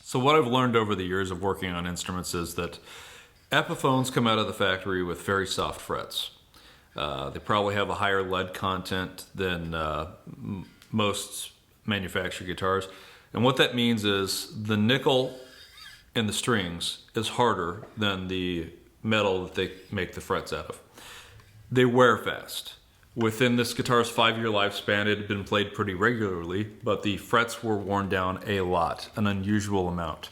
So what I've learned over the years of working on instruments is that Epiphones come out of the factory with very soft frets. They probably have a higher lead content than most manufactured guitars. And what that means is the nickel in the strings is harder than the metal that they make the frets out of. They wear fast. Within this guitar's 5-year lifespan, it had been played pretty regularly, but the frets were worn down a lot, an unusual amount.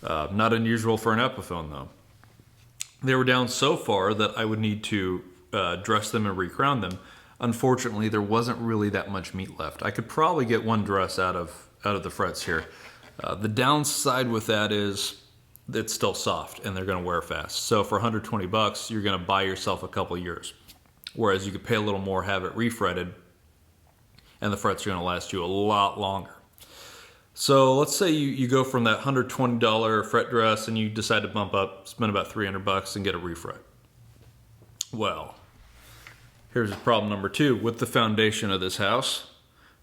Not unusual for an Epiphone, though. They were down so far that I would need to dress them and recrown them. Unfortunately, there wasn't really that much meat left. I could probably get one dress out of the frets here. The downside with that is it's still soft and they're going to wear fast. So for 120 bucks, you're going to buy yourself a couple years. Whereas you could pay a little more, have it refretted, and the frets are going to last you a lot longer. So let's say you go from that $120 fret dress and you decide to bump up, spend about 300 bucks and get a refret. Well, here's problem number 2. With the foundation of this house,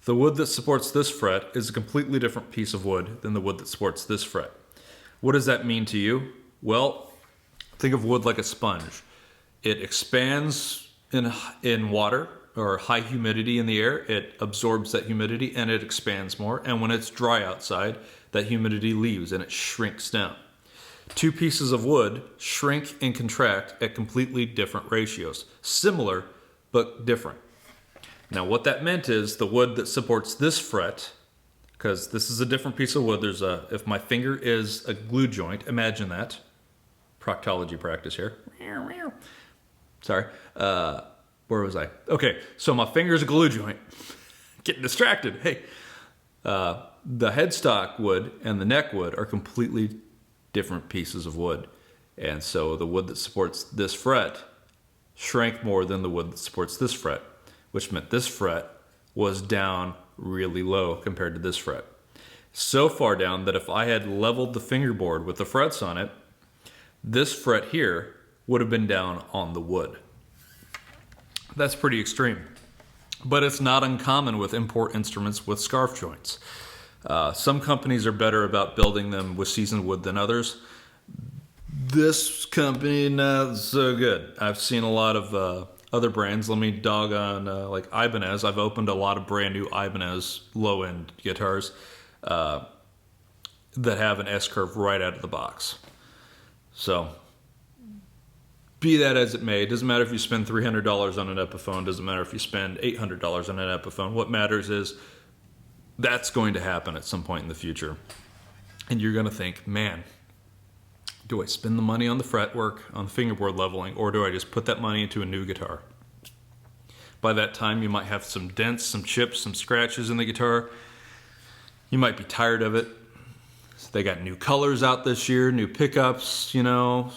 the wood that supports this fret is a completely different piece of wood than the wood that supports this fret. What does that mean to you? Well, think of wood like a sponge. It expands in water or high humidity in the air. It absorbs that humidity and it expands more. And when it's dry outside, that humidity leaves and it shrinks down. 2 pieces of wood shrink and contract at completely different ratios. Similar, but different. Now what that meant is the wood that supports this fret, because this is a different piece of wood. If my finger is a glue joint, imagine that. Proctology practice here. Sorry. Where was I? Okay, so my finger's a glue joint. Getting distracted. Hey. The headstock wood and the neck wood are completely different pieces of wood. And so the wood that supports this fret shrank more than the wood that supports this fret, which meant this fret was down really low compared to this fret. So far down that if I had leveled the fingerboard with the frets on it, this fret here would have been down on the wood. That's pretty extreme. But it's not uncommon with import instruments with scarf joints. Some companies are better about building them with seasoned wood than others. This company, not so good. I've seen a lot of other brands. Let me dog on like Ibanez. I've opened a lot of brand new Ibanez low-end guitars that have an S-curve right out of the box. So be that as it may, it doesn't matter if you spend $300 on an Epiphone, doesn't matter if you spend $800 on an Epiphone. What matters is that's going to happen at some point in the future. And you're going to think, man, do I spend the money on the fretwork, on the fingerboard leveling, or do I just put that money into a new guitar? By that time, you might have some dents, some chips, some scratches in the guitar. You might be tired of it. They got new colors out this year, new pickups, you know.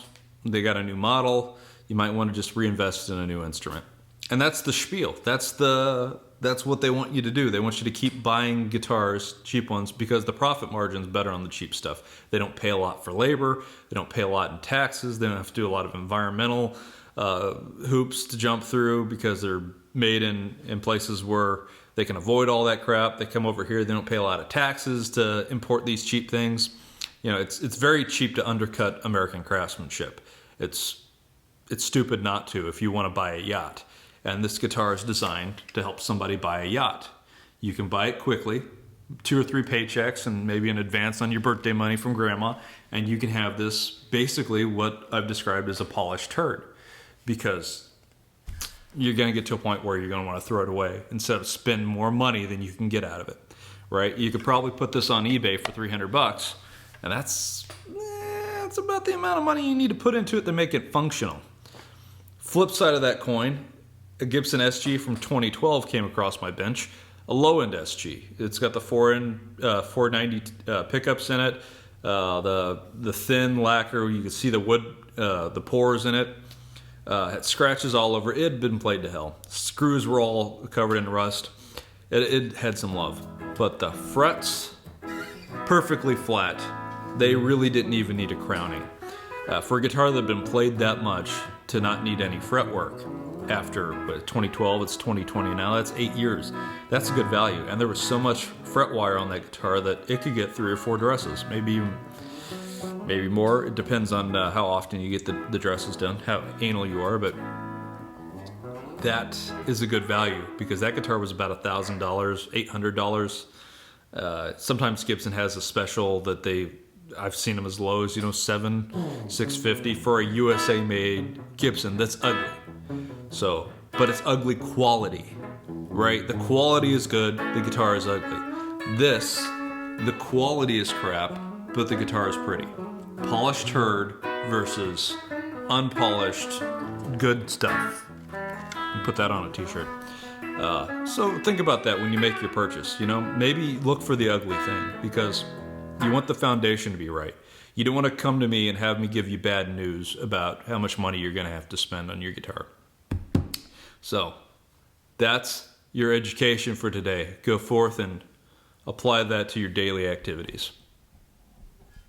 They got a new model. You might want to just reinvest in a new instrument. And that's the spiel. That's what they want you to do. They want you to keep buying guitars, cheap ones, because the profit margin's better on the cheap stuff. They don't pay a lot for labor. They don't pay a lot in taxes. They don't have to do a lot of environmental hoops to jump through because they're made in places where they can avoid all that crap. They come over here. They don't pay a lot of taxes to import these cheap things. You know, it's very cheap to undercut American craftsmanship. It's stupid not to if you want to buy a yacht. And this guitar is designed to help somebody buy a yacht. You can buy it quickly, 2 or 3 paychecks and maybe an advance on your birthday money from grandma, and you can have this basically what I've described as a polished turd, because you're going to get to a point where you're going to want to throw it away instead of spend more money than you can get out of it, right? You could probably put this on eBay for 300 bucks, and that's about the amount of money you need to put into it to make it functional. Flip side of that coin, a Gibson SG from 2012 came across my bench, a low-end SG. It's got the 490 pickups in it, the thin lacquer. You can see the wood, the pores in it. Had scratches all over. It had been played to hell. Screws were all covered in rust. It had some love, but the frets, perfectly flat. They really didn't even need a crowning. For a guitar that had been played that much to not need any fretwork after 2012, it's 2020 now. That's 8 years. That's a good value. And there was so much fret wire on that guitar that it could get 3 or 4 dresses, maybe more. It depends on how often you get the dresses done, how anal you are, but that is a good value because that guitar was about $1,000, $800. Sometimes Gibson has a special that I've seen them as low as, $650 for a USA made Gibson that's ugly. So, but it's ugly quality, right? The quality is good, the guitar is ugly. The quality is crap, but the guitar is pretty. Polished turd versus unpolished good stuff. Put that on a t-shirt. So think about that when you make your purchase. Maybe look for the ugly thing because you want the foundation to be right. You don't want to come to me and have me give you bad news about how much money you're going to have to spend on your guitar. So that's your education for today. Go forth and apply that to your daily activities.